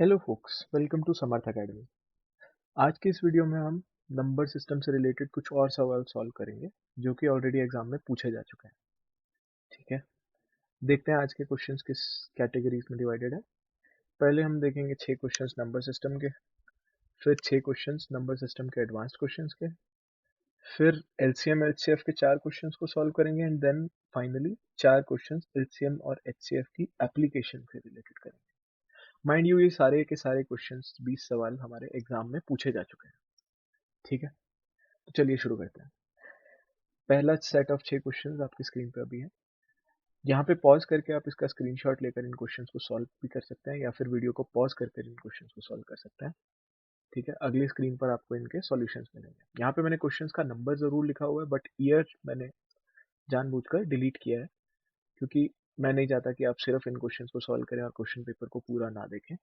Hello folks, welcome to Samarth Academy. आज के इस वीडियो में हम नंबर सिस्टम से रिलेटेड कुछ और सवाल सॉल्व करेंगे जो कि ऑलरेडी एग्जाम में पूछे जा चुके हैं। ठीक है, देखते हैं आज के क्वेश्चंस किस कैटेगरीज में डिवाइडेड है। पहले हम देखेंगे 6 क्वेश्चंस नंबर सिस्टम के, फिर 6 क्वेश्चंस नंबर सिस्टम के एडवांस्ड क्वेश्चंस के, फिर एलसीएम एचसीएफ के 4 क्वेश्चंस को सॉल्व करेंगे and then finally 4 questions LCM और एचसीएफ की एप्लीकेशन से रिलेटेड करेंगे। माइंड यू, ये सारे के सारे क्वेश्चंस 20 सवाल हमारे एग्जाम में पूछे जा चुके हैं। ठीक है, तो चलिए शुरू करते हैं। पहला सेट ऑफ 6 क्वेश्चंस आपकी स्क्रीन पे अभी है। यहाँ पे पॉज करके आप इसका स्क्रीनशॉट लेकर इन क्वेश्चंस को सॉल्व भी कर सकते हैं या फिर वीडियो को पॉज करके इन क्वेश्चंस को सॉल्व कर सकते हैं। ठीक है, अगली स्क्रीन पर आपको इनके सॉल्यूशंस मिलेंगे। यहाँ पे मैंने क्वेश्चंस का नंबर जरूर लिखा हुआ है बट ईयर मैंने जानबूझकर डिलीट किया है क्योंकि मैं नहीं चाहता कि आप सिर्फ इन क्वेश्चंस को सॉल्व करें और क्वेश्चन पेपर को पूरा ना देखें।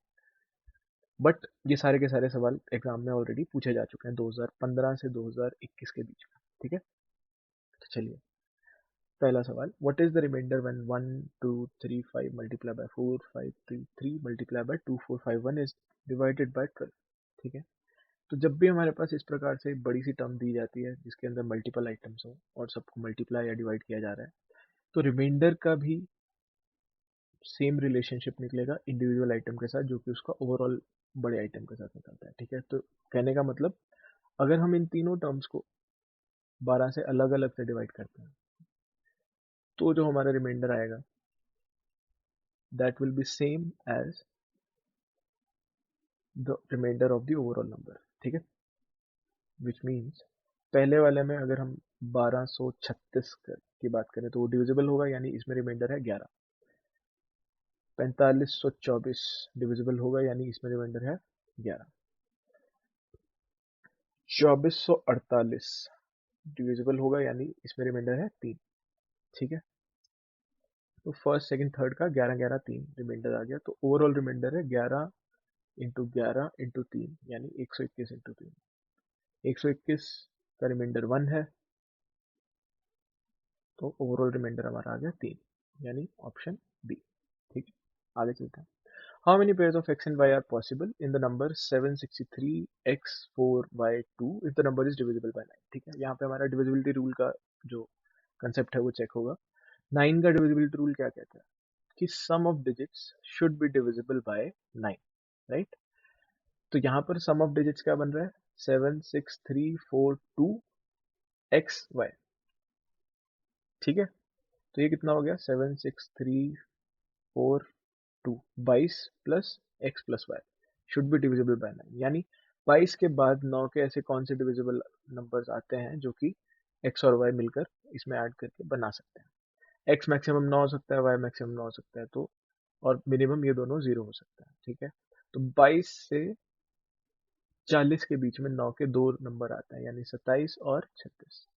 बट ये सारे के सारे सवाल एग्जाम में ऑलरेडी पूछे जा चुके हैं 2015 से 2021 के बीच में। ठीक है, तो चलिए पहला सवाल, what is the remainder when 1 2 3 5 multiply by 4 5 3 3 multiply by 2 4 5 1 is divided by 12। ठीक है, तो जब भी हमारे पास इस प्रकार से बड़ी सी टर्म दी जाती है जिसके अंदर मल्टीपल आइटम्स हो और सबको मल्टीप्लाई या डिवाइड किया जा रहा है, तो रिमाइंडर का भी सेम रिलेशनशिप निकलेगा इंडिविजुअल आइटम के साथ जो कि उसका ओवरऑल बड़े आइटम के साथ निकलता है। ठीक है, तो कहने का मतलब अगर हम इन तीनों टर्म्स को 12 से अलग अलग से डिवाइड करते हैं तो जो हमारा रिमाइंडर आएगा that will be same as the remainder of the overall number। ठीक है, which means पहले वाले में अगर हम 1236 की बात करें तो वो डिविजिबल होगा, यानी इसमें रिमाइंडर है 11। 4524 डिविजिबल होगा, यानी इसमें रिमाइंडर है 11। 2448 डिविजिबल होगा, यानी इसमें रिमाइंडर है 3। ठीक है, तो फर्स्ट सेकंड थर्ड का 11 11 3 रिमाइंडर आ गया, तो ओवरऑल रिमाइंडर है 11 इंटू 11 इंटू 3 यानी 121 इंटू 3। 121 का रिमाइंडर 1 है, तो ओवरऑल रिमाइंडर हमारा आ गया 3, यानी ऑप्शन बी। ठीक है, आगे चलते हैं। How many pairs of x and y are possible in the number 763x4y2 if the number is divisible by 9। ठीक है, यहाँ पे हमारा डिविजिबिलिटी रूल का जो कंसेप्ट है वो चेक होगा। 9 का डिविजिबिलिटी रूल क्या कहता है कि sum of digits should be divisible by 9, right. तो यहाँ पर सम ऑफ डिजिट्स क्या बन रहा है, 76342 xy। ठीक है, तो ये कितना हो गया, 76342 22 plus x plus why should be divisible by 9, यानी 22 के बाद 9 के ऐसे कौन से डिविजिबल नंबर्स आते हैं जो कि एक्स और वाई मिलकर इसमें ऐड करके बना सकते हैं। एक्स मैक्सिमम 9 हो सकता है, वाई मैक्सिमम 9 हो सकता है, तो और मिनिमम ये दोनों 0 हो सकता है। ठीक है, तो 22 से 40 के बीच में 9 के दो नंबर आते हैं, यानी 27 और 36।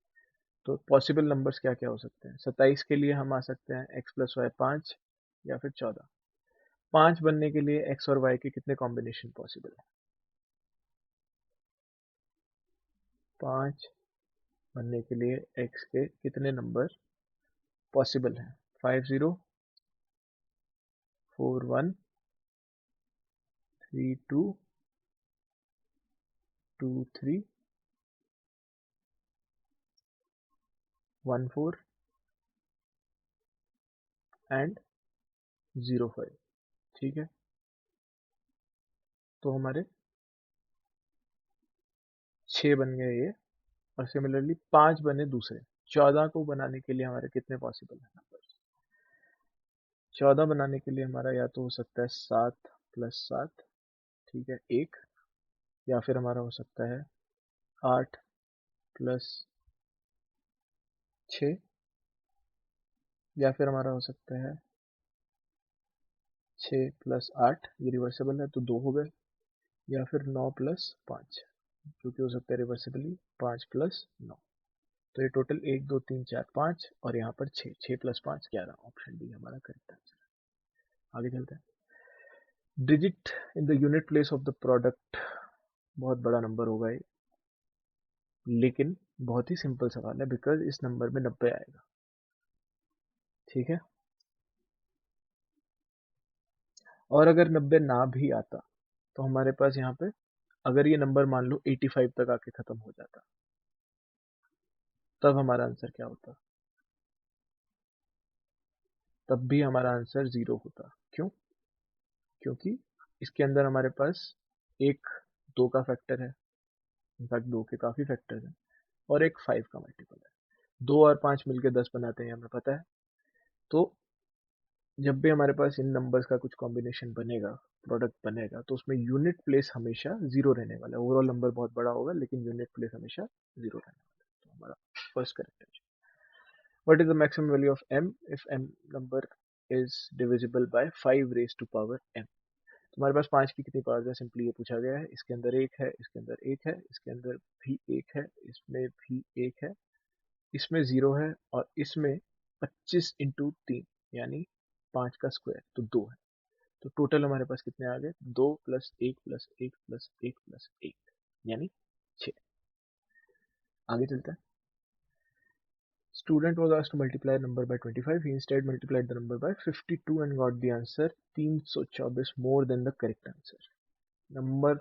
तो पॉसिबल नंबर्स क्या क्या हो सकते हैं, 27 के लिए हम आ सकते हैं एक्स प्लस वाई 5 या फिर 14। 5 बनने के लिए एक्स और वाई के कितने कॉम्बिनेशन पॉसिबल है, 5 बनने के लिए एक्स के कितने नंबर पॉसिबल हैं, 50 41 32 23 14 एंड 05। ठीक है, तो हमारे 6 बन गए ये, और सिमिलरली 5 बने दूसरे। 14 को बनाने के लिए हमारे कितने पॉसिबल है नंबर, 14 बनाने के लिए हमारा या तो हो सकता है 7 प्लस 7, ठीक है 1, या फिर हमारा हो सकता है 8 प्लस 6, या फिर हमारा हो सकता है 6 प्लस 8, ये रिवर्सेबल है तो 2 हो गए, या फिर 9 प्लस 5 जो कि हो सकता है रिवर्सिबली 5 प्लस 9। तो ये टोटल 1 2 3 4 5 और यहाँ पर 6, 6 प्लस 5 11, ऑप्शन डी हमारा करेक्ट आंसर। आगे चलते हैं। Digit in the unit place of the product, बहुत बड़ा नंबर होगा ये, लेकिन बहुत ही सिंपल सवाल है बिकॉज इस नंबर में 90 आएगा। ठीक है, और अगर 90 ना भी आता तो हमारे पास यहाँ पे अगर ये नंबर मान लो 85 तक आके खत्म हो जाता, तब हमारा आंसर क्या होता? तब भी हमारा आंसर 0 होता। क्यों? क्योंकि इसके अंदर हमारे पास एक 2 का फैक्टर है, इनफैक्ट 2 के काफ़ी फैक्टर्स हैं, और एक 5 का मल्टीपल है। 2 और 5 मिलके 10 बनाते हैं, हमें पता है। तो जब भी हमारे पास इन नंबर्स का कुछ कॉम्बिनेशन बनेगा, प्रोडक्ट बनेगा, तो उसमें यूनिट प्लेस हमेशा 0 रहने वाला है। ओवरऑल नंबर बहुत बड़ा होगा, लेकिन यूनिट प्लेस हमेशा 0 रहने वाला है। तो हमारा फर्स्ट करेक्ट है। What is the maximum value of m if m number is divisible by 5 raised to power m? तुम्हारे पास 5 की कितनी पावर है, सिंपली ये पूछा गया है। इसके अंदर एक है, इसके अंदर एक है, इसके अंदर भी एक है, इसमें भी एक है, इसमें 0 है, और इसमें 25 इंटू 3 यानी 5 का स्क्वायर, तो 2 है। तो टोटल हमारे पास कितने आ गए? 2 प्लस 1 प्लस 1 प्लस 1 प्लस 1 यानी 6। आगे चलते हैं। Student was asked to multiply a number by 25. He instead multiplied the number by 52 and got the answer 324 more than the correct answer. Number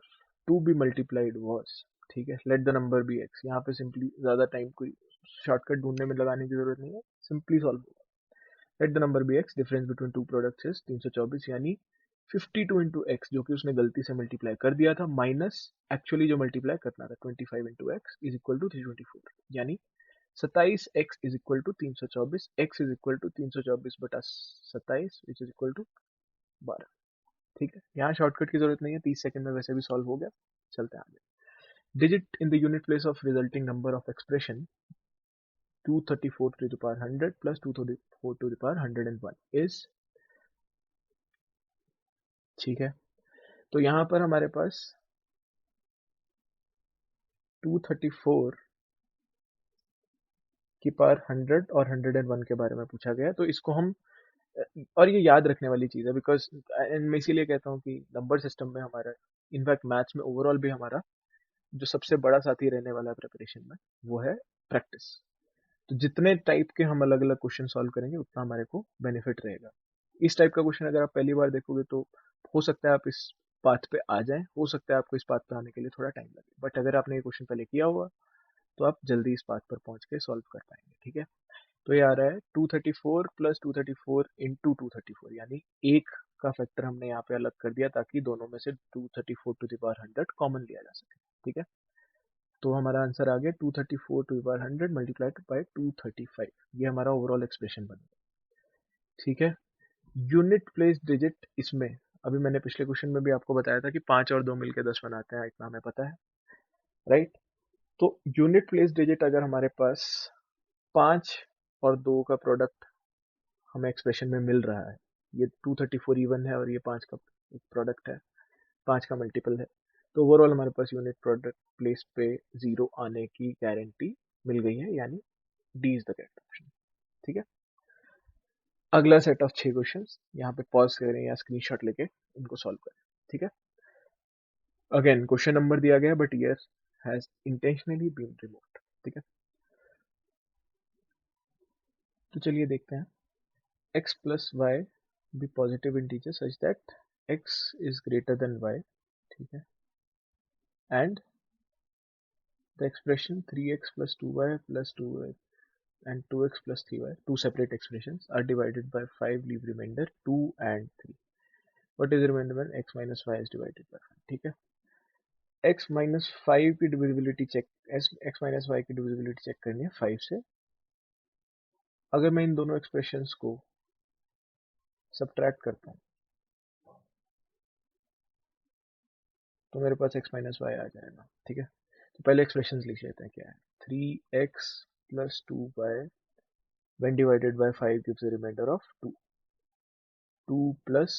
to be multiplied was, ठीक है, let the number be x। यहाँ पे simply ज़्यादा time कोई shortcut ढूंढने में लगाने की जरूरत नहीं है, सिंपली सॉल्व होगा। let the number be x, difference between two products is 324 यानी 52 इंटू एक्स, जो कि उसने गलती से मल्टीप्लाई कर दिया था, माइनस एक्चुअली जो मल्टीप्लाई करना था 25 into x is equal to 324, यानी 27 x is equal to 324, x is equal to 324 बटा 27 विच इज इक्वल टू 12। ठीक है, यहाँ शॉर्टकट की जरूरत नहीं है, 30 सेकंड में वैसे भी सॉल्व हो गया। चलते हैं आगे। Digit in the unit place of resulting number of expression 234 to the power 100 plus 234 to the power 101 is, ठीक है, तो यहाँ पर हमारे पास 234 की पावर 100 और 101 के बारे में पूछा गया, तो इसको हम, और ये याद रखने वाली चीज़ है, बिकॉज मैं इसीलिए कहता हूँ कि नंबर सिस्टम में हमारा, इनफैक्ट मैथ्स में ओवरऑल भी हमारा जो सबसे बड़ा साथी रहने वाला है प्रिपरेशन में, वो है प्रैक्टिस। तो जितने टाइप के हम अलग अलग क्वेश्चन सॉल्व करेंगे, उतना हमारे को बेनिफिट रहेगा। इस टाइप का क्वेश्चन अगर आप पहली बार देखोगे, तो हो सकता है आप इस पाथ पे आ जाएं, हो सकता है आपको इस पाथ पे आने के लिए थोड़ा टाइम लगे, बट अगर आपने ये क्वेश्चन पहले किया हुआ, तो आप जल्दी इस पाथ पर पहुंच के सॉल्व कर पाएंगे। ठीक है, तो ये आ रहा है 234 प्लस 234 इंटू 234, यानी एक का फैक्टर हमने यहाँ पे अलग कर दिया, ताकि दोनों में से 234 टू द पावर 100 कॉमन लिया जा सके। ठीक है, तो हमारा आंसर आ गया 234 to the power 100 multiplied by 235। ये हमारा ओवरऑल एक्सप्रेशन बन गया। ठीक है, यूनिट प्लेस डिजिट इसमें, अभी मैंने पिछले क्वेश्चन में भी आपको बताया था कि 5 और 2 मिलकर 10 बनाते हैं, इतना हमें पता है, राइट। तो यूनिट प्लेस डिजिट अगर हमारे पास 5 और 2 का प्रोडक्ट हमें एक्सप्रेशन में मिल रहा है, ये 234 इवन है और ये 5 का एक प्रोडक्ट है, 5 का मल्टीपल है, तो ओवरऑल हमारे पास यूनिट प्रोडक्ट प्लेस पे 0 आने की गारंटी मिल गई है, यानी D is the correct option. ठीक है, अगला सेट ऑफ 6 क्वेश्चन यहाँ पे पॉज करें या स्क्रीनशॉट लेके इनको सॉल्व करें। ठीक है, अगेन क्वेश्चन नंबर दिया गया, but year has intentionally been removed. ठीक है, तो चलिए देखते हैं। x plus y be positive integer such that x is greater than y, ठीक है, and the expression 3x plus 2y plus 2y and 2x plus 3y, two separate expressions, are divided by 5, leave remainder 2 and 3. What is the remainder when x minus y is divided by 5? ठीक है, x minus 5 की divisibility check, x minus y की divisibility check करनी है 5 से। अगर मैं इन दोनों एक्सप्रेशंस को सब्ट्रैक्ट करता हूँ, तो मेरे पास x माइनस वाई आ जाएगा। ठीक है, तो पहले एक्सप्रेशन लिख लेते हैं, क्या है, 3x plus 2y when divided by 5 gives a remainder of 2, 2 plus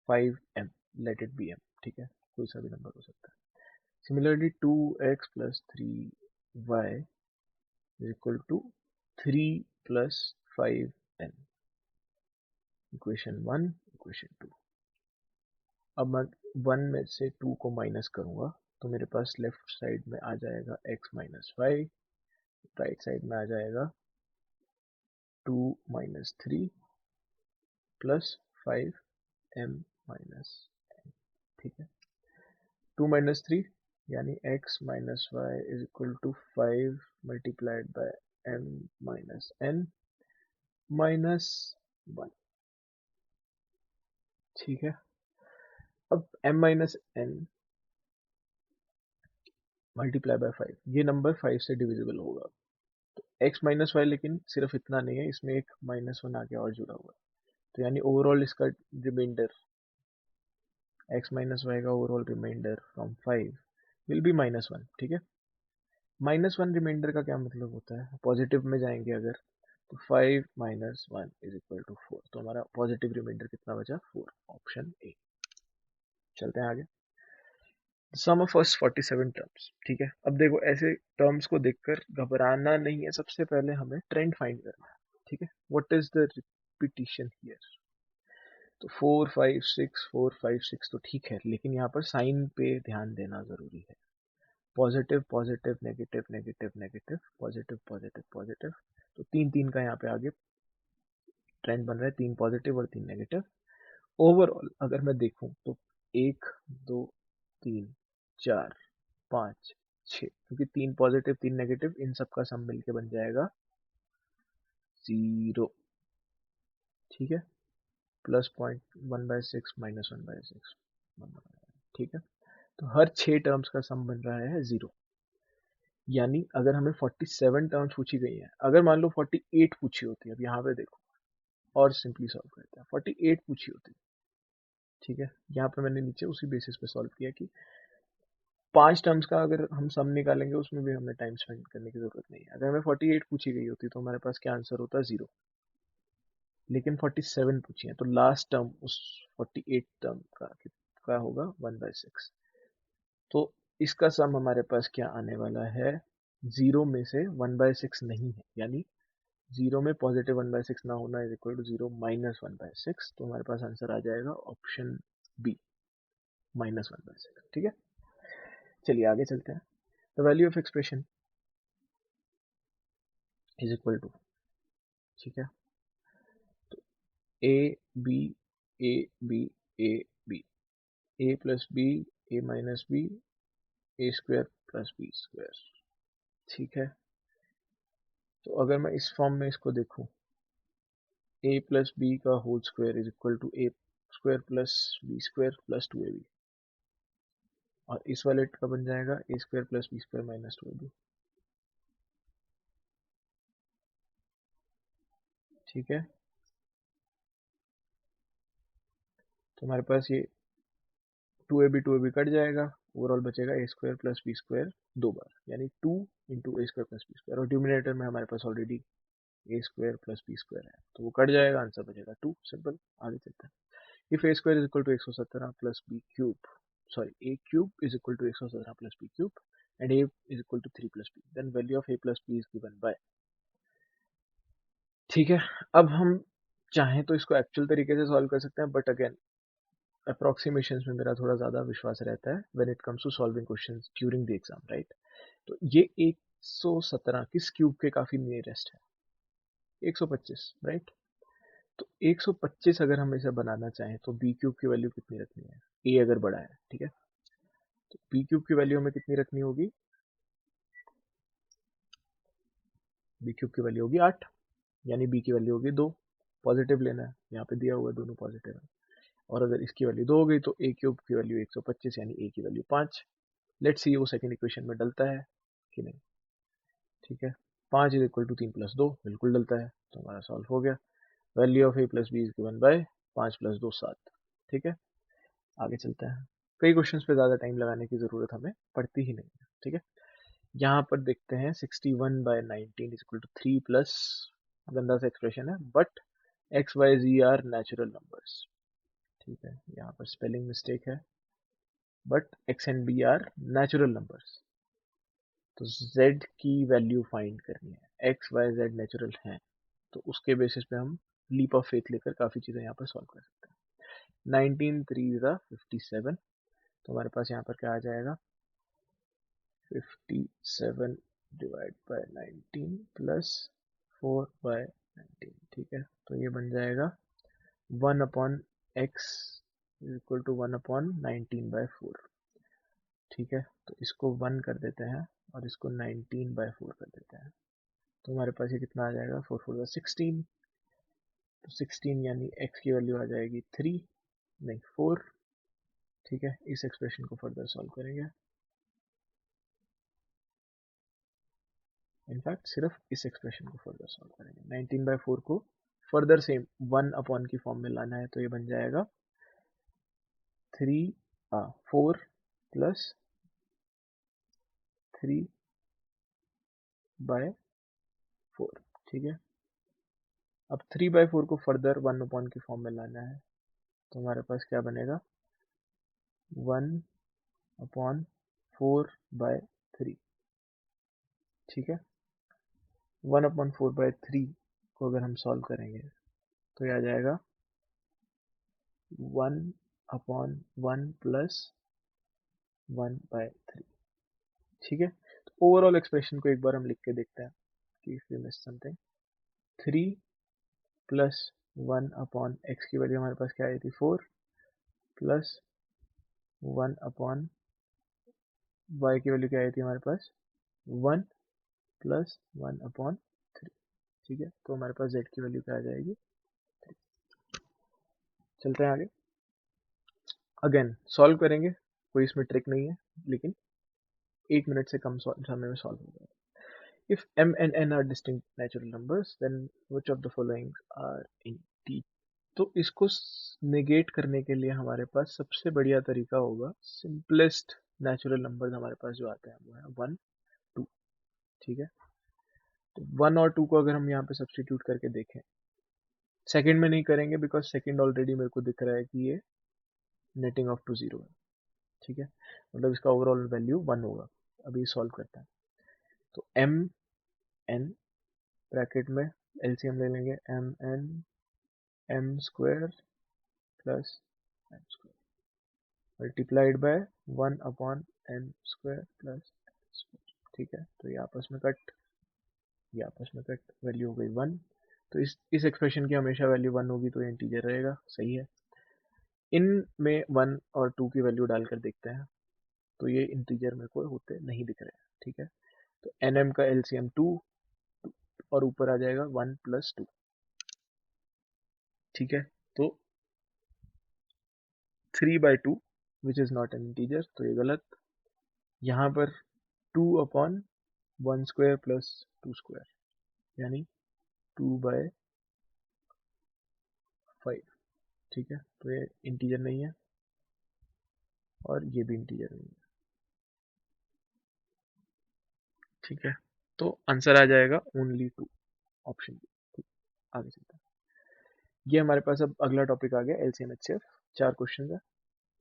5m, let it be m। ठीक है, कोई सा भी नंबर हो सकता है। Similarly 2x plus 3y is equal to 3 plus 5n, equation 1, equation 2। अब मैं 1 में से 2 को माइनस करूंगा, तो मेरे पास लेफ्ट साइड में आ जाएगा x minus y, right side में आ जाएगा 2 minus 3 plus 5m minus n। ठीक है, 2 माइनस 3 यानी x minus y is equal to 5 multiplied by m minus n minus 1। ठीक है, अब m minus n multiply by 5, ये नंबर 5 से डिविजिबल होगा। x माइनस वाई लेकिन सिर्फ इतना नहीं है, इसमें एक -1 आगे और जुड़ा हुआ है, तो यानी ओवरऑल इसका रिमाइंडर x माइनस वाई का overall remainder from 5 will be -1। ठीक है, -1 रिमाइंडर का क्या मतलब होता है, पॉजिटिव में जाएंगे अगर तो 5 माइनस 1 इज इक्वल टू 4, तो हमारा पॉजिटिव रिमाइंडर कितना बचा, 4, ऑप्शन ए। चलते हैं आगे, सम ऑफ फर्स्ट 47 टर्म्स। ठीक है, अब देखो ऐसे टर्म्स को देखकर घबराना नहीं है, सबसे पहले हमें ट्रेंड फाइंड करना है। ठीक है, what is the repetition here, तो 4 5 6 4 5 6 तो ठीक है, लेकिन यहाँ पर साइन पे ध्यान देना जरूरी है। Positive positive negative negative negative positive positive positive, तो तीन तीन का यहाँ पे आगे ट्रेंड बन रहा है, 3 पॉजिटिव और 3 नेगेटिव। ओवरऑल अगर मैं देखूं तो 1 2 3 4 5 6, क्योंकि 3 पॉजिटिव 3 नेगेटिव, इन सब का सम मिलके बन जाएगा 0। ठीक है, प्लस पॉइंट 1/6 माइनस 1/6। ठीक है, तो हर 6 टर्म्स का सम बन रहा है 0। यानी अगर हमें 47 टर्म्स पूछी गई हैं, अगर मान लो 48 पूछी होती है, अब यहाँ पे देखो और सिंपली सॉल्व करते हैं, 48 पूछी होती है। ठीक है, यहाँ पे मैंने नीचे उसी बेसिस पे सॉल्व किया कि 5 टर्म्स का अगर हम सम निकालेंगे उसमें भी हमें टाइम स्पेंड करने की जरूरत नहीं है। अगर हमें 48 पूछी गई होती तो हमारे पास क्या आंसर होता, 0। लेकिन 47 पूछी है, तो लास्ट टर्म उस 48 टर्म का होगा 1/6। तो इसका सम हमारे पास क्या आने वाला है, 0 में से 1/6 नहीं है, यानी 0 में पॉजिटिव 1/6 ना होना इज इक्वल टू 0 माइनस 1/6, तो हमारे पास आंसर आ जाएगा ऑप्शन बी, -1/6। ठीक है, चलिए आगे चलते हैं। The value of expression is equal to, ठीक है, A B A B A B, A plus B A minus B A square plus B square. ठीक है, तो अगर मैं इस फॉर्म में इसको देखूं, ए प्लस बी का whole square is equal to A square plus B square plus 2ab, और इस वाले का बन जाएगा A square plus B square minus 2ab। ठीक है, तो हमारे पास ये 2ab कट जाएगा, ओवरऑल बचेगा ए स्क्वायर प्लस बी स्क्वायर 2 बार, यानी 2 इंटू ए स्क्वायर प्लस बी स्क्वायर, और डिनोमिनेटर में हमारे पास ऑलरेडी ए स्क्वायर प्लस बी स्क्वायर है, तो वो कट जाएगा, आंसर बचेगा 2। सिंपल, आगे चलते हैं। If A square is equal to 117 plus B cube, sorry A cube is equal to 117 plus B cube and A is equal to 3 plus B, then value of A plus B is given by. ठीक है, अब हम चाहें तो इसको actual तरीके से solve कर सकते हैं, बट अगेन अप्रोक्सीमेशन में मेरा थोड़ा ज़्यादा विश्वास रहता है when it comes to solving questions during the exam, right. तो ये 117 किस क्यूब के काफ़ी नियरेस्ट है, 125, राइट। तो 125 अगर हम इसे बनाना चाहें तो बी क्यूब की वैल्यू कितनी रखनी है, ए अगर बड़ा है, ठीक है, तो बी क्यूब की वैल्यू हमें कितनी रखनी होगी, बी क्यूब की वैल्यू होगी 8, यानी बी की वैल्यू होगी 2, पॉजिटिव लेना है, यहाँ पे दिया हुआ है दोनों पॉजिटिव है, और अगर इसकी वैल्यू 2 हो गई तो ए क्यूब की वैल्यू 125, यानी ए की वैल्यू 5। लेट्स सी वो सेकंड इक्वेशन में डलता है कि नहीं। ठीक है, 5 इज इक्वल टू 3 प्लस 2, बिल्कुल डलता है, तो हमारा सॉल्व हो गया। Value of A plus B is given by 5 plus 2 7। ठीक है, आगे चलते हैं। कई क्वेश्चंस पे ज़्यादा टाइम लगाने की ज़रूरत हमें पड़ती ही नहीं है। ठीक है, यहाँ पर देखते हैं 61/19 इज इक्वल टू 3 प्लस, गंदा सा एक्सप्रेशन है, but x y z are natural numbers. ठीक है, यहाँ पर स्पेलिंग मिस्टेक है, but x and b are natural numbers, तो z की वैल्यू फाइंड करनी है, x y z नेचुरल हैं, तो उसके बेसिस पे हम लीप ऑफ फेथ लेकर काफ़ी चीज़ें यहाँ पर सॉल्व कर सकते हैं। 19 3 ज़ा 57, तो हमारे पास यहाँ पर क्या आ जाएगा, 57 डिवाइड बाय 19 प्लस 4/19। ठीक है, तो ये बन जाएगा 1 upon x is equal to 1/19/4। ठीक है, तो इसको 1 कर देते हैं और इसको 19/4 कर देते हैं, तो हमारे पास ये कितना आ जाएगा, 4 4 16, तो 16 यानी x की वैल्यू आ जाएगी 3 नहीं 4। ठीक है, इस एक्सप्रेशन को फर्दर सॉल्व करेंगे, इनफैक्ट सिर्फ इस एक्सप्रेशन को फर्दर सॉल्व करेंगे। 19/4 को फर्दर से 1 अपॉन की फॉर्म में लाना है, तो ये बन जाएगा 4 प्लस 3/4। ठीक है, अब 3/4 को फर्दर 1 अपॉन की फॉर्म में लाना है, तो हमारे पास क्या बनेगा, 1/4/3। ठीक है, 1/4/3 को अगर हम सॉल्व करेंगे तो ये आ जाएगा 1/1 प्लस 1/3। ठीक है, तो ओवरऑल एक्सप्रेशन को एक बार हम लिख के देखते हैं कि if we miss something, 3 plus 1 upon x की वैल्यू हमारे पास क्या आई थी 4 प्लस 1 अपॉन वाई की वैल्यू क्या आई थी हमारे पास 1 प्लस 1 अपॉन 3। ठीक है, तो हमारे पास z की वैल्यू क्या आ जाएगी 3। चलते हैं आगे, अगेन सॉल्व करेंगे, कोई इसमें ट्रिक नहीं है, लेकिन 1 मिनट से कम समय में सॉल्व हो जाएगा। If m and n are distinct natural numbers, then which of the following are integer? तो इसको नेगेट करने के लिए हमारे पास सबसे बढ़िया तरीका होगा, सिंपलेस्ट नेचुरल नंबर्स हमारे पास जो आते हैं वो है 1 2। ठीक है, तो 1 और 2 को अगर हम यहाँ पे सब्स्टिट्यूट करके देखें, सेकंड में नहीं करेंगे बिकॉज सेकंड ऑलरेडी मेरे को दिख रहा है कि ये नेटिंग ऑफ टू 0 है। ठीक है, मतलब इसका ओवरऑल वैल्यू 1 होगा। अभी सॉल्व करते हैं, तो m n ब्रैकेट में एलसीएम ले लेंगे, m n m square plus m square multiplied by 1 upon n square plus n square. ठीक है, तो ये आपस में कट, ये आपस में कट, वैल्यू हो गई 1। तो इस एक्सप्रेशन की हमेशा वैल्यू 1 होगी, तो ये इंटीजर रहेगा, सही है। इन में 1 और 2 की वैल्यू डालकर देखते हैं, तो ये इंटीजर मेरे को होते नहीं दिख रहे हैं। ठीक है, तो nm का एलसीएम 2 और ऊपर आ जाएगा 1 प्लस 2। ठीक है, तो 3/2 which is not an integer, तो ये गलत। यहाँ पर 2 अपॉन 1 स्क्वायर प्लस 2 स्क्वायर यानी 2/5। ठीक है, तो ये इंटीजर नहीं है और ये भी इंटीजर नहीं है। ठीक है, तो आंसर आ जाएगा ओनली 2, ऑप्शन बी। आगे चलते हैं, ये हमारे पास अब अगला टॉपिक आ गया एलसीएम एचसीएफ। 4 क्वेश्चन है,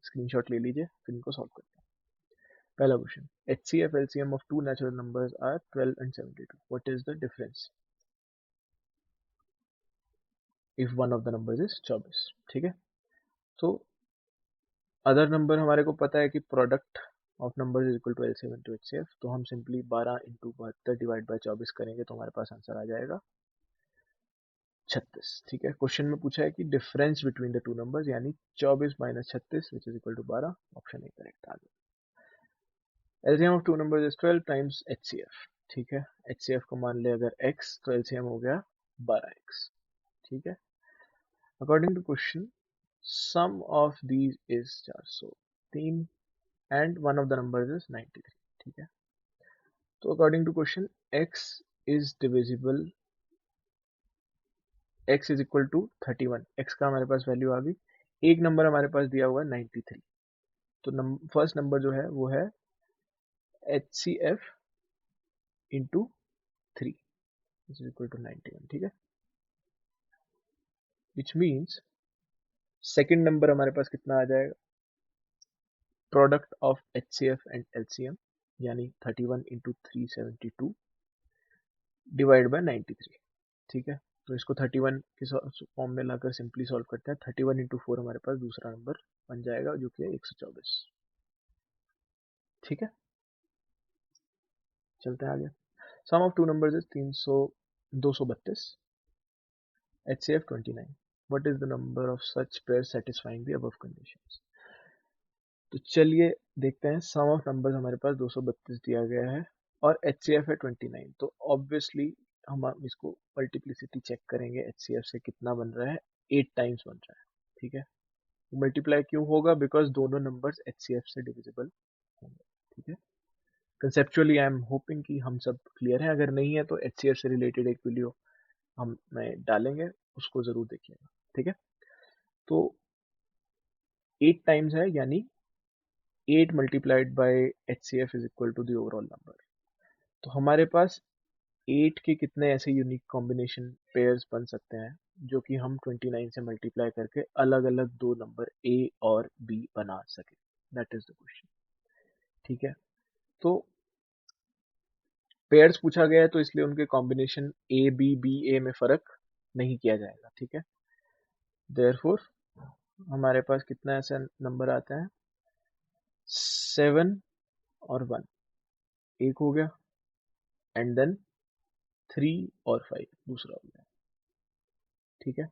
स्क्रीनशॉट ले लीजिए, फिर इनको सॉल्व करते हैं। पहला question, HCF LCM of two natural numbers are 12 and 72. What is the difference if one of the numbers is 24? ठीक है, तो अदर नंबर हमारे को पता है कि product of numbers is equal to LCM into HCF, तो हम सिंपली 12 इंटू 72 डिवाइड बाय 24 करेंगे, तो हमारे पास आंसर आ जाएगा 36। ठीक है, क्वेश्चन में पूछा है कि difference between the two numbers, यानी 24 minus 36 which is equal to 12, option A correct आ गया। LCM of two numbers is 12 times HCF। ठीक है, HCF को मान ले अगर x, तो LCM हो गया 12x। ठीक है, according to question sum of these is 403 and one of the numbers is 93। ठीक है, तो according to question x is divisible, x is equal to 31, x का हमारे पास वैल्यू आ गई, एक नंबर हमारे पास दिया हुआ है 93, तो फर्स्ट नंबर जो है वो है HCF into 3 which is equal to 91। ठीक है, which means सेकेंड नंबर हमारे पास कितना आ जाएगा, product of HCF and LCM यानी 31 इंटू 372 डिवाइड बाय 93। ठीक है, तो इसको 31 के फॉर्म में लाकर सिंपली सॉल्व करते हैं, 31 इंटू 4 हमारे पास दूसरा नंबर बन जाएगा जो कि है 124। ठीक है, चलते हैं आगे। Sum of two numbers is 232, HCF 29। What is the number of such pair satisfying the above conditions? तो चलिए देखते हैं, सम ऑफ नंबर्स हमारे पास 232 दिया गया है और HCF है 29। तो ऑब्वियसली हम इसको मल्टीप्लिसिटी चेक करेंगे, HCF से कितना बन रहा है, 8 टाइम्स बन रहा है। ठीक है, मल्टीप्लाई क्यों होगा, बिकॉज दोनों नंबर्स HCF से डिविजिबल होंगे। ठीक है, कंसेप्चुअली आई एम होपिंग कि हम सब क्लियर है। अगर नहीं है तो HCF से रिलेटेड एक वीडियो हम मैं डालेंगे, उसको जरूर देखिएगा। ठीक है, तो 8 टाइम्स है, यानी 8 multiplied by HCF is equal to the overall number. तो हमारे पास 8 के कितने ऐसे यूनिक कॉम्बिनेशन पेयर्स बन सकते हैं जो कि हम 29 से मल्टीप्लाई करके अलग अलग दो नंबर A और B बना सके, दैट इज द क्वेश्चन। ठीक है, तो पेयर्स पूछा गया है तो इसलिए उनके कॉम्बिनेशन A में फर्क नहीं किया जाएगा। ठीक है, देयरफॉर हमारे पास कितना ऐसा नंबर आता है, 7 और 1 एक हो गया, एंड देन 3 और 5 दूसरा हो गया। ठीक है,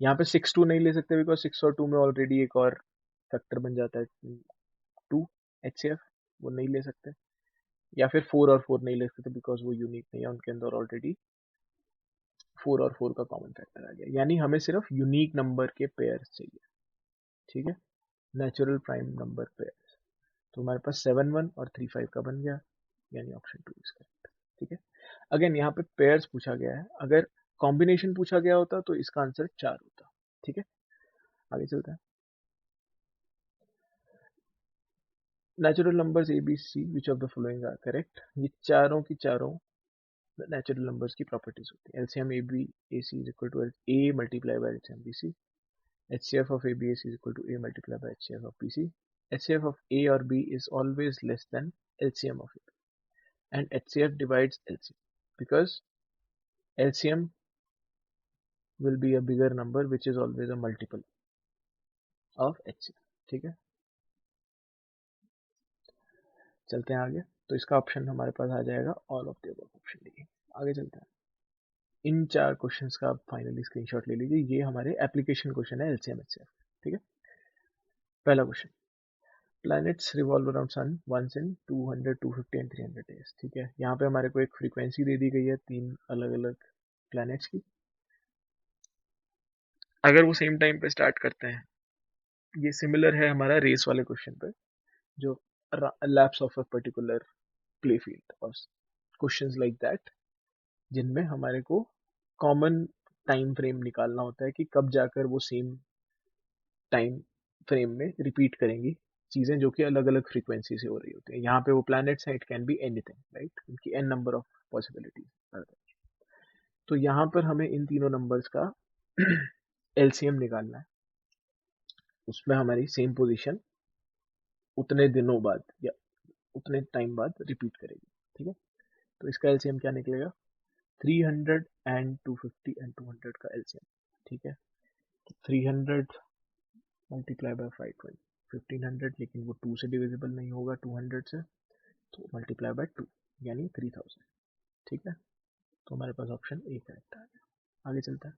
यहाँ पे 6 2 नहीं ले सकते बिकॉज 6 और 2 में ऑलरेडी एक और फैक्टर बन जाता है 2 HCF, वो नहीं ले सकते। या फिर 4 और 4 नहीं ले सकते बिकॉज वो यूनिक नहीं है, उनके अंदर ऑलरेडी 4 और 4 का कॉमन फैक्टर आ गया, यानी हमें सिर्फ यूनिक नंबर के पेयर्स चाहिए। ठीक है, नेचुरल प्राइम नंबर पेयर्स। तो हमारे पास 7 1 और 3 5 का बन गया, यानी ऑप्शन 2 इज करेक्ट। ठीक है, अगेन यहाँ पे पेयर्स पूछा गया है, अगर कॉम्बिनेशन पूछा गया होता तो इसका आंसर 4 होता। ठीक है, आगे चलते हैं। Natural numbers ABC, which of the following are correct. ये चारों की चारों नेचुरल नंबर्स की प्रॉपर्टीज होती है। LCM AB AC is equal to A multiply by LCM BC, HCF of ABAC is equal to A multiplied by HCF of BC. HCF of A or B is always less than LCM of A, and HCF divides LCM because LCM will be a bigger number which is always a multiple of HCF. ठीक है, चलते हैं आगे। तो इसका option हमारे पास आ जाएगा all of the above option D. आगे चलते हैं, इन चार क्वेश्चंस का आप फाइनली स्क्रीनशॉट ले लीजिए, ये हमारे एप्लीकेशन क्वेश्चन है LCM HCF। ठीक है, पहला question, planets revolve around sun once in 200, 250 and 300 days। ठीक है, यहाँ पे हमारे को एक फ्रीक्वेंसी दे दी गई है तीन अलग अलग प्लैनेट्स की। अगर वो सेम टाइम पे स्टार्ट करते हैं, ये सिमिलर है हमारा रेस वाले क्वेश्चन पे, जो lapse of a particular play field और क्वेश्चंस लाइक दैट, जिनमें हमारे को कॉमन टाइम फ्रेम निकालना होता है कि कब जाकर वो सेम टाइम फ्रेम में रिपीट करेंगी चीजें जो कि अलग अलग फ्रीक्वेंसी से हो रही होती है। यहाँ पे वो प्लैनेट्स हैं, it can be anything, right, उनकी n नंबर ऑफ पॉसिबिलिटीज। तो यहाँ पर हमें इन तीनों नंबर्स का LCM निकालना है, उसमें हमारी सेम पोजीशन उतने दिनों बाद या उतने टाइम बाद रिपीट करेगी। ठीक है, तो इसका LCM क्या निकलेगा, 300 एंड 250 एंड 200 का LCM। ठीक है, तो 300 मल्टीप्लाई बाय 520, 1500, लेकिन वो 2 से डिविजिबल नहीं होगा 200 से, तो मल्टीप्लाई बाय 2 यानी 3000। ठीक है, तो हमारे पास ऑप्शन ए करेक्ट आ गया। आगे चलता है,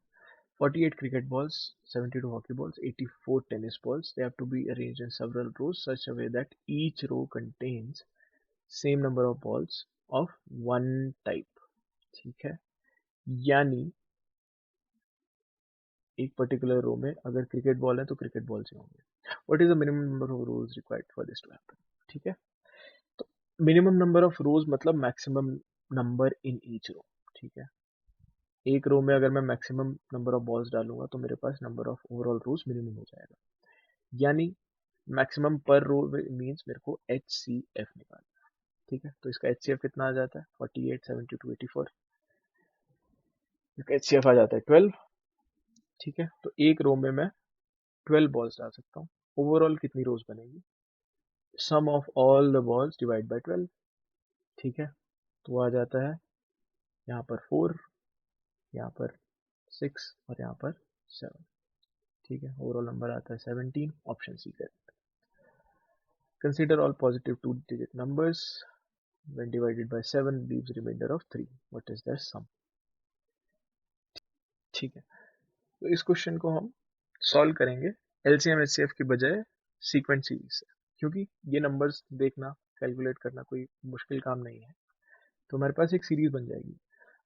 48 cricket balls, 72 hockey balls, 84 tennis balls. They have to be arranged in several rows such a way that each row contains same number of balls of one type। ठीक है, यानी एक particular रो में अगर क्रिकेट बॉल है तो cricket balls ही होंगे। What is the minimum number of rows required for this to happen. ठीक है, तो मिनिमम नंबर ऑफ रोज मतलब maximum number in each row. ठीक है, एक रो में अगर मैं मैक्सिमम नंबर ऑफ बॉल्स डालूंगा तो मेरे पास number of overall rows minimum हो जाएगा, यानी मैक्सिमम पर रो मीन्स मेरे को HCF निकालना है। ठीक है, तो इसका HCF कितना आ जाता है, 48 72 84, इसका HCF आ जाता है 12। ठीक है, तो एक रो में मैं 12 बॉल्स डाल सकता हूँ। ओवरऑल कितनी रोज बनेगी, sum of all the balls divide by 12। ठीक है, तो वो आ जाता है यहाँ पर 4, यहाँ पर 6 और यहाँ पर 7। ठीक है, ओवरऑल नंबर आता है 17, option C correct. Consider all positive 2 digit numbers when divided by 7 leaves remainder of 3, what is their sum। ठीक है, तो इस क्वेश्चन को हम सॉल्व करेंगे LCM HCF की बजाय सीक्वेंट सीरीज से। क्योंकि ये नंबर्स देखना, कैलकुलेट करना कोई मुश्किल काम नहीं है। तो हमारे पास एक सीरीज बन जाएगी।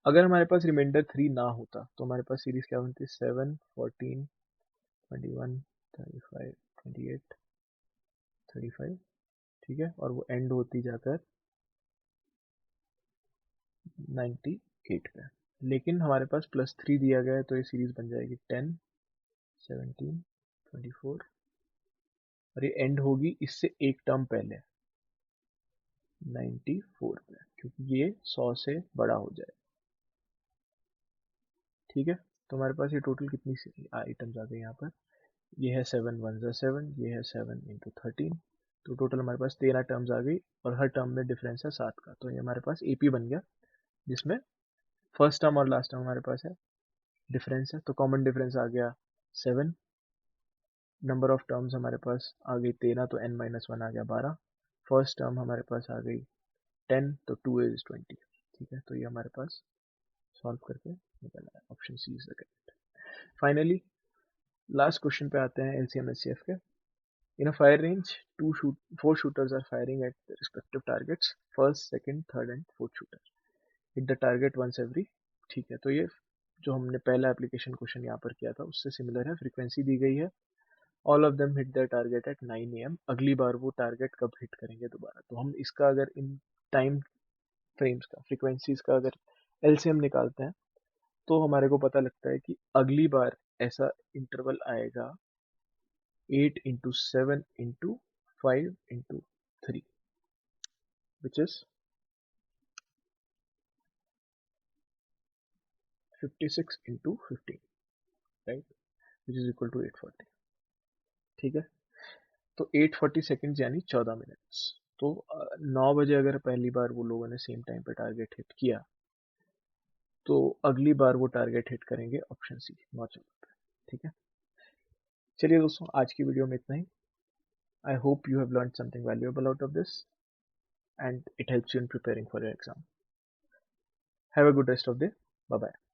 अगर हमारे पास रिमाइंडर 3 ना होता तो हमारे पास सीरीज क्या बनती? 7, 14, 21, 35, 28, 35, ठीक है, और वो एंड होती जाकर 98 पे। लेकिन हमारे पास +3 दिया गया है तो ये सीरीज बन जाएगी 10, 17, 24, और ये एंड होगी इससे एक टर्म पहले 94 पे, क्योंकि ये 100 से बड़ा हो जाए। ठीक है, तो हमारे पास ये टोटल कितनी आइटम्स आ गई यहाँ पर? ये है 7 1 ज़ा 7, ये है 7 इंटू 13, तो टोटल हमारे पास 13 टर्म्स आ गई, और हर टर्म में डिफरेंस है 7 का। तो ये हमारे पास एपी बन गया, जिसमें फर्स्ट टर्म और लास्ट टर्म हमारे पास है डिफरेंस है, तो कॉमन डिफरेंस आ गया 7। नंबर ऑफ टर्म्स हमारे पास आ गई 13, तो n-1 आ गया 12। फर्स्ट टर्म हमारे पास आ गई 10, तो 2 इज 20। ठीक है, तो ये हमारे पास सॉल्व करके निकल आया, option C is the correct. Finally last question पे आते हैं एलसीएम एचसीएफ के। In a fire range, 4 shooters are firing at the respective targets, first, second, third and fourth shooter hit the target once every। ठीक है, तो ये जो हमने पहला एप्लीकेशन क्वेश्चन यहाँ पर किया था उससे सिमिलर है। फ्रीक्वेंसी दी गई है, all of them hit their target at 9 AM। अगली बार वो टारगेट कब हिट करेंगे दोबारा? तो हम इसका अगर इन टाइम फ्रेम्स का, फ्रीक्वेंसीज का अगर एलसीएम निकालते हैं तो हमारे को पता लगता है कि अगली बार ऐसा इंटरवल आएगा 8 into 7 into 5 into 3, which is 56 into 15, right, which is equal to 840। ठीक है, तो 840 सेकेंड्स यानी 14 मिनट्स। तो 9 बजे अगर पहली बार वो लोगों ने सेम टाइम पे टारगेट हिट किया, तो अगली बार वो टारगेट हिट करेंगे ऑप्शन सी, 9 पे। ठीक है, चलिए दोस्तों, आज की वीडियो में इतना ही। I hope you have learn something valuable out of this and it helps you in preparing for your exam. Have a good rest of the day. Bye bye.